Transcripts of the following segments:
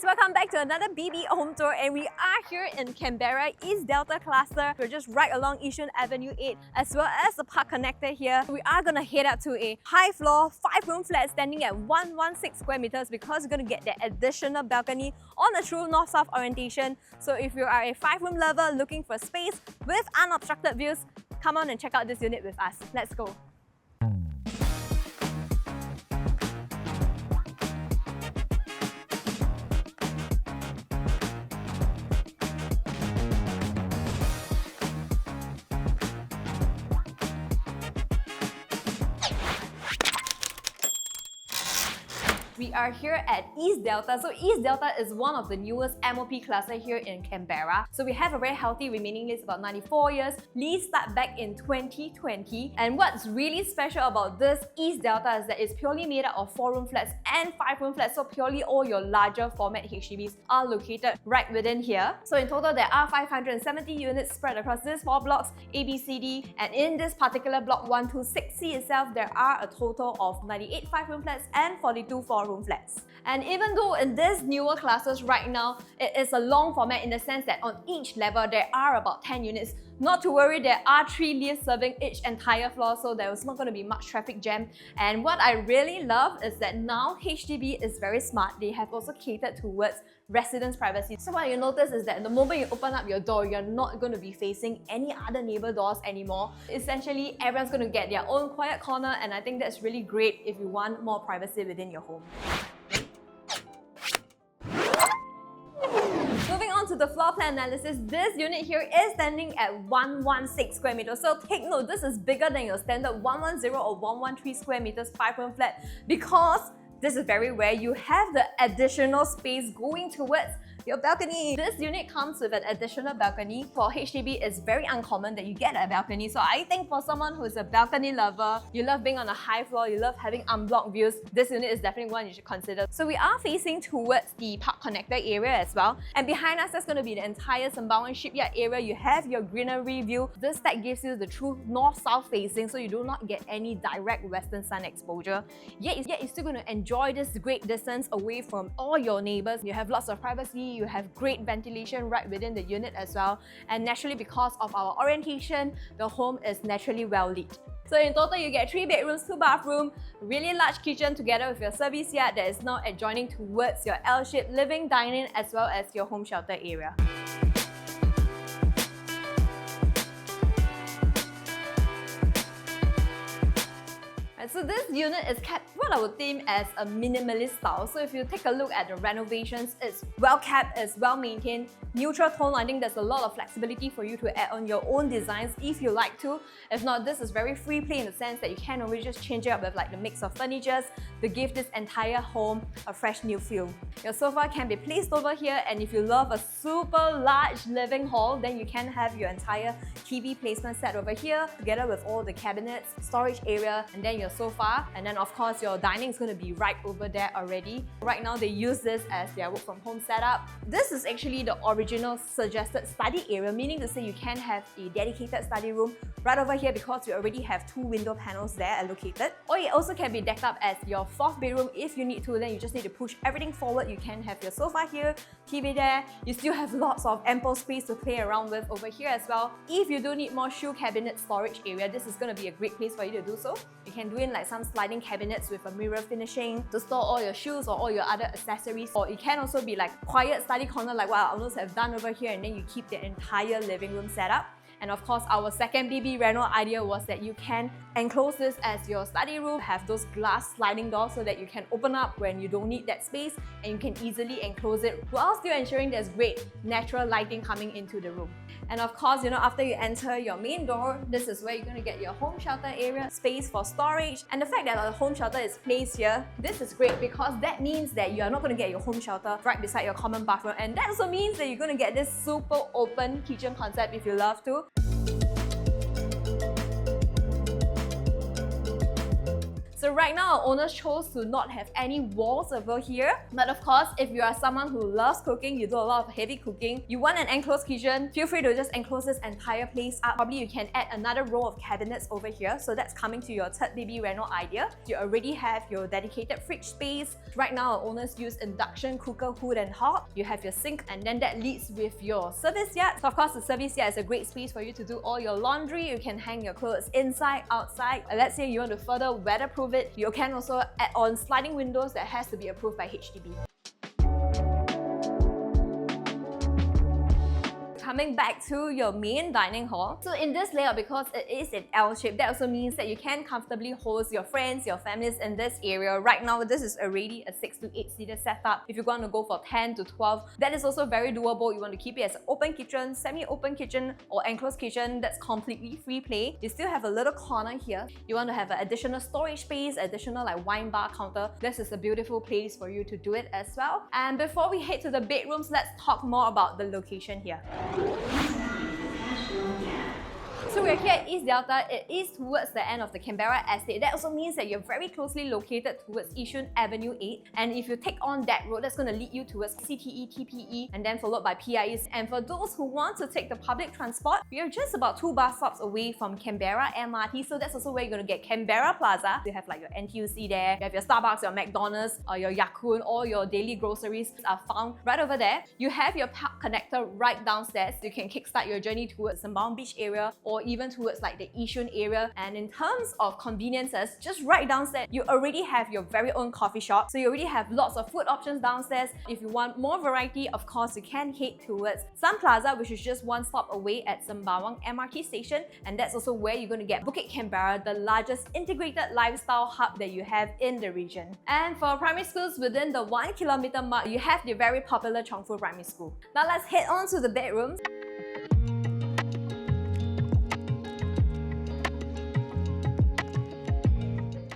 guys, welcome back to another BB home tour, and we are here in Canberra, EastDelta cluster. We're just right along Yishun Avenue 8 as well as the park connector here. We are going to head up to a high floor 5-room flat standing at 116 square meters because we're going to get that additional balcony on a true north-south orientation. So if you are a 5-room lover looking for space with unobstructed views, come on and check out this unit with us. Let's go. We are here at EastDelta. So EastDelta is one of the newest MOP cluster here in Canberra. So we have a very healthy remaining lease, about 94 years. Lease start back in 2020. And what's really special about this EastDelta is that it's purely made up of 4-room flats and 5-room flats. So purely all your larger format HDBs are located right within here. So in total, there are 570 units spread across these 4 blocks, A, B, C, D. And in this particular block 126C itself, there are a total of 98 5-room flats and 42 4-room flats. And even though in these newer classes right now, it is a long format in the sense that on each level there are about 10 units. Not to worry, there are 3 lifts serving each entire floor, so there's not going to be much traffic jam. And what I really love is that now HDB is very smart. They have also catered towards residents' privacy. So what you notice is that the moment you open up your door, you're not going to be facing any other neighbor doors anymore. Essentially, everyone's going to get their own quiet corner, and I think that's really great if you want more privacy within your home. Moving on to the floor plan analysis, this unit here is standing at 116 square meters. So take note, this is bigger than your standard 110 or 113 square meters 5-room flat because this is very rare. You have the additional space going towards your balcony. This unit comes with an additional balcony. For HDB, it's very uncommon that you get a balcony. So I think for someone who is a balcony lover, you love being on a high floor, you love having unblocked views, this unit is definitely one you should consider. So we are facing towards the park connector area as well. And behind us, that's going to be the entire Sembawang shipyard area. You have your greenery view. This stack gives you the true north-south facing, so you do not get any direct western sun exposure. Yet you're still going to enjoy this great distance away from all your neighbors. You have lots of privacy. You have great ventilation right within the unit as well. And naturally, because of our orientation, the home is naturally well lit. So in total, you get 3 bedrooms, 2 bathrooms, really large kitchen together with your service yard that is now adjoining towards your L-shaped living, dining, as well as your home shelter area. So this unit is kept what I would deem as a minimalist style. So if you take a look at the renovations, it's well kept, it's well maintained, neutral tone. I think there's a lot of flexibility for you to add on your own designs if you like to. If not, this is very free play in the sense that you can always just change it up with like the mix of furnitures to give this entire home a fresh new feel. Your sofa can be placed over here, and if you love a super large living hall, then you can have your entire TV placement set over here together with all the cabinets, storage area, and then your sofa, and then of course your dining is going to be right over there already. Right now they use this as their work from home setup. This is actually the original suggested study area, meaning to say you can have a dedicated study room right over here because you already have 2 window panels there allocated. Or it also can be decked up as your 4th bedroom if you need to. Then you just need to push everything forward. You can have your sofa here, TV there. You still have lots of ample space to play around with over here as well. If you do need more shoe cabinet storage area, this is going to be a great place for you to do so. You can do in like some sliding cabinets with a mirror finishing to store all your shoes or all your other accessories. Or it can also be like quiet study corner like what I almost have done over here, and then you keep the entire living room set up. And of course, our second BB Reno idea was that you can enclose this as your study room, have those glass sliding doors so that you can open up when you don't need that space and you can easily enclose it while still ensuring there's great natural lighting coming into the room. And of course, after you enter your main door, this is where you're going to get your home shelter area, space for storage. And the fact that the home shelter is placed here, this is great because that means that you are not going to get your home shelter right beside your common bathroom. And that also means that you're going to get this super open kitchen concept if you love to. So right now our owners chose to not have any walls over here. But of course, if you are someone who loves cooking, you do a lot of heavy cooking, you want an enclosed kitchen, feel free to just enclose this entire place up. Probably you can add another row of cabinets over here. So that's coming to your third baby Reno Idea. You already have your dedicated fridge space. Right now our owners use induction cooker, hood and hob. You have your sink, and then that leads with your service yard. So of course the service yard is a great space for you to do all your laundry. You can hang your clothes inside, outside. Let's say you want to further weatherproof it, you can also add on sliding windows that has to be approved by HDB. Coming back to your main dining hall. So in this layout, because it is an L shape, that also means that you can comfortably host your friends, your families in this area. Right now, this is already a 6 to 8 seater setup. If you're going to go for 10 to 12, that is also very doable. You want to keep it as an open kitchen, semi-open kitchen, or enclosed kitchen that's completely free play. You still have a little corner here. You want to have an additional storage space, additional like wine bar counter. This is a beautiful place for you to do it as well. And before we head to the bedrooms, let's talk more about the location here. So we're here at EastDelta. It is towards the end of the Canberra estate. That also means that you're very closely located towards Yishun Avenue 8. And if you take on that road, that's going to lead you towards CTE, TPE, and then followed by PIEs. And for those who want to take the public transport, we are just about 2 bus stops away from Canberra MRT. So that's also where you're going to get Canberra Plaza. You have like your NTUC there, you have your Starbucks, your McDonald's, or your Yakun, all your daily groceries are found right over there. You have your park connector right downstairs. You can kickstart your journey towards Sembawang Beach area, or even towards like the Yishun area. And in terms of conveniences, just right downstairs, you already have your very own coffee shop. So you already have lots of food options downstairs. If you want more variety, of course, you can head towards Sun Plaza, which is just 1 stop away at Sembawang MRT station. And that's also where you're going to get Bukit Canberra, the largest integrated lifestyle hub that you have in the region. And for primary schools within the 1 kilometer mark, you have the very popular Chongfu Primary School. Now let's head on to the bedrooms.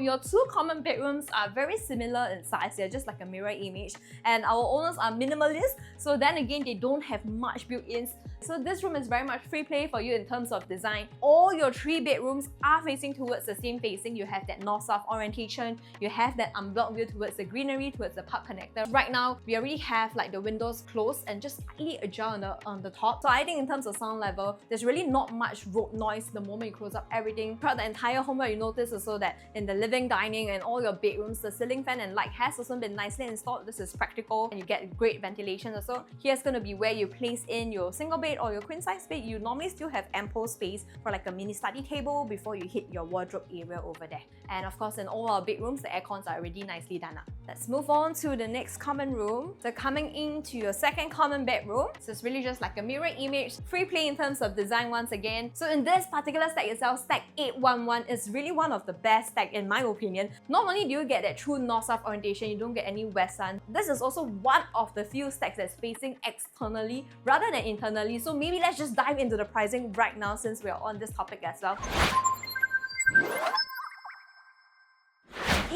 Your 2 common bedrooms are very similar in size. They're just like a mirror image. And our owners are minimalist, so then again, they don't have much built-ins. So this room is very much free play for you in terms of design. All your 3 bedrooms are facing towards the same facing. You have that north-south orientation. You have that unblocked view towards the greenery, towards the park connector. Right now, we already have like the windows closed and just slightly ajar on the top. So I think in terms of sound level, there's really not much road noise the moment you close up everything. Throughout the entire home, you notice also that in the living, dining, and all your bedrooms, the ceiling fan and light has also been nicely installed. This is practical and you get great ventilation also. Here's going to be where you place in your single bed or your queen size bed. You normally still have ample space for like a mini study table before you hit your wardrobe area over there. And of course, in all our bedrooms, the aircons are already nicely done up. Let's move on to the next common room. So coming into your second common bedroom, so it's really just like a mirror image, free play in terms of design once again. So in this particular stack itself, stack 811 is really one of the best stack in my opinion. Not only do you get that true north-south orientation, you don't get any west sun. This is also one of the few stacks that's facing externally rather than internally. So maybe let's just dive into the pricing right now since we're on this topic as well.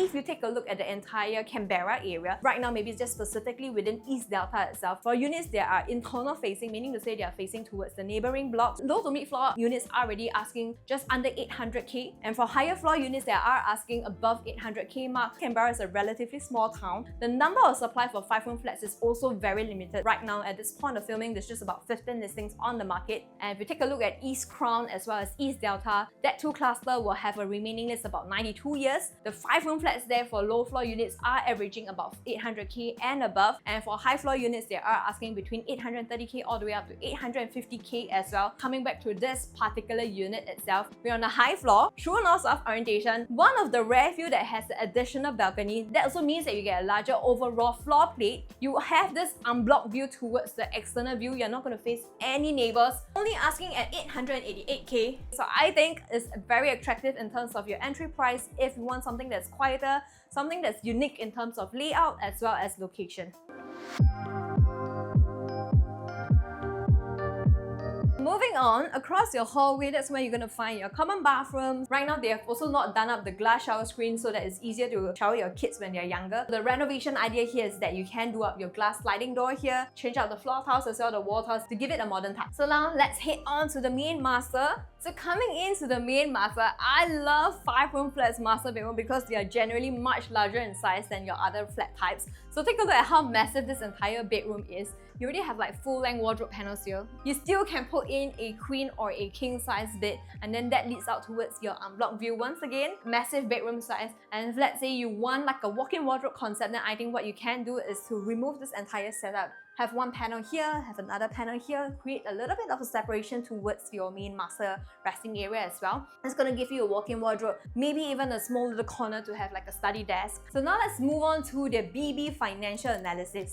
If you take a look at the entire Canberra area, right now maybe it's just specifically within EastDelta itself, for units that are internal facing, meaning to say they are facing towards the neighbouring blocks, low to mid floor units are already asking just under 800k, and for higher floor units that are asking above 800k mark. Canberra is a relatively small town. The number of supply for 5-room flats is also very limited. Right now at this point of filming, there's just about 15 listings on the market. And if you take a look at East Crown as well as EastDelta, that 2 cluster will have a remaining list about 92 years. The 5-room flats there for low floor units are averaging about 800k and above, and for high floor units they are asking between 830k all the way up to 850k as well. Coming back to this particular unit itself, we're on a high floor, true north-south orientation, one of the rare few that has the additional balcony. That also means that you get a larger overall floor plate. You have this unblocked view towards the external view. You're not going to face any neighbors. Only asking at 888k. So I think it's very attractive in terms of your entry price if you want something that's quieter, something that's unique in terms of layout as well as location. Moving on, across your hallway, that's where you're going to find your common bathrooms. Right now, they have also not done up the glass shower screen so that it's easier to shower your kids when they're younger. The renovation idea here is that you can do up your glass sliding door here, change out the floor tiles as well, the wall tiles to give it a modern touch. So now, let's head on to the main master. So coming into the main master, I love 5-room flats master bedroom because they are generally much larger in size than your other flat types. So take a look at how massive this entire bedroom is. You already have like full-length wardrobe panels here. You still can put in a queen or a king size bed, and then that leads out towards your unblocked view once again. Massive bedroom size. And if let's say you want like a walk-in wardrobe concept, then I think what you can do is to remove this entire setup. Have one panel here, have another panel here, create a little bit of a separation towards your main master resting area as well. It's going to give you a walk-in wardrobe, maybe even a small little corner to have like a study desk. So now let's move on to the BB financial analysis.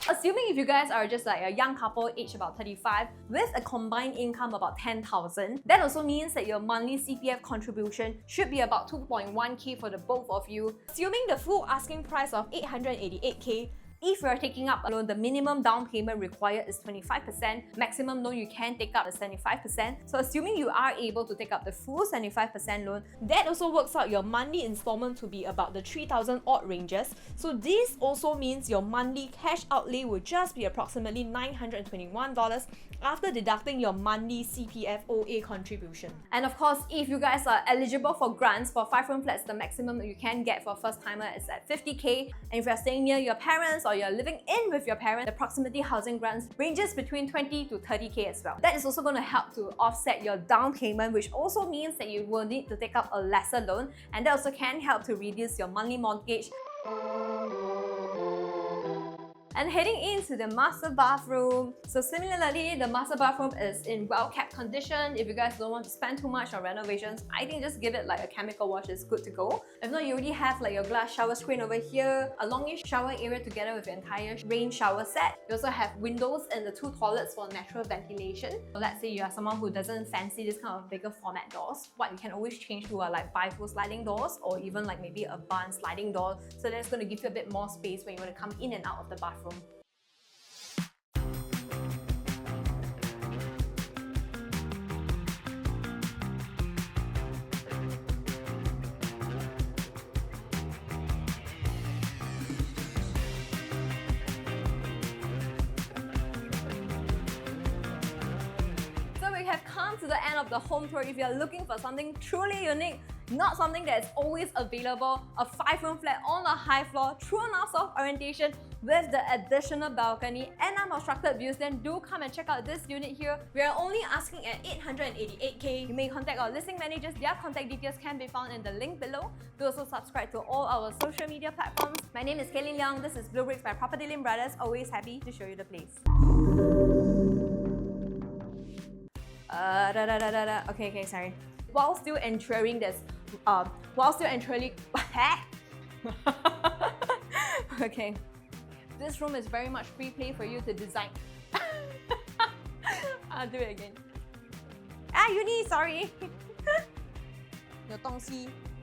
Assuming if you guys are just like a young couple aged about 35 with a combined income about 10,000, that also means that your monthly CPF contribution should be about 2.1k for the both of you. Assuming the full asking price of 888k, if you're taking up a loan, the minimum down payment required is 25%. Maximum loan you can take up is 75%. So assuming you are able to take up the full 75% loan, that also works out your monthly installment to be about the 3,000 odd ranges. So this also means your monthly cash outlay will just be approximately $921 after deducting your monthly CPF OA contribution. And of course, if you guys are eligible for grants for 5-room flats, the maximum that you can get for a first timer is at 50k. And if you're staying near your parents or you're living in with your parents, the proximity housing grants ranges between 20 to 30k as well. That is also going to help to offset your down payment, which also means that you will need to take up a lesser loan, and that also can help to reduce your monthly mortgage. And heading into the master bathroom. So similarly, the master bathroom is in well-kept condition. If you guys don't want to spend too much on renovations, I think just give it like a chemical wash, is good to go. If not, you already have like your glass shower screen over here, a longish shower area together with your entire rain shower set. You also have windows in the 2 toilets for natural ventilation. So let's say you are someone who doesn't fancy this kind of bigger format doors, what you can always change to are like bifold sliding doors, or even like maybe a barn sliding door. So that's going to give you a bit more space when you want to come in and out of the bathroom. We have come to the end of the home tour. If you're looking for something truly unique, not something that is always available, a 5-room flat on a high floor, true north-south orientation with the additional balcony and unobstructed views, then do come and check out this unit here. We are only asking at 888k. You may contact our listing managers. Their contact details can be found in the link below. Do also subscribe to all our social media platforms. My name is Caline. This is bleubricks by PropertyLimBrothers. Always happy to show you the place. Okay, sorry. While still entering this, okay. This room is very much free play for you to design. I'll do it again. Uni, sorry. 有东西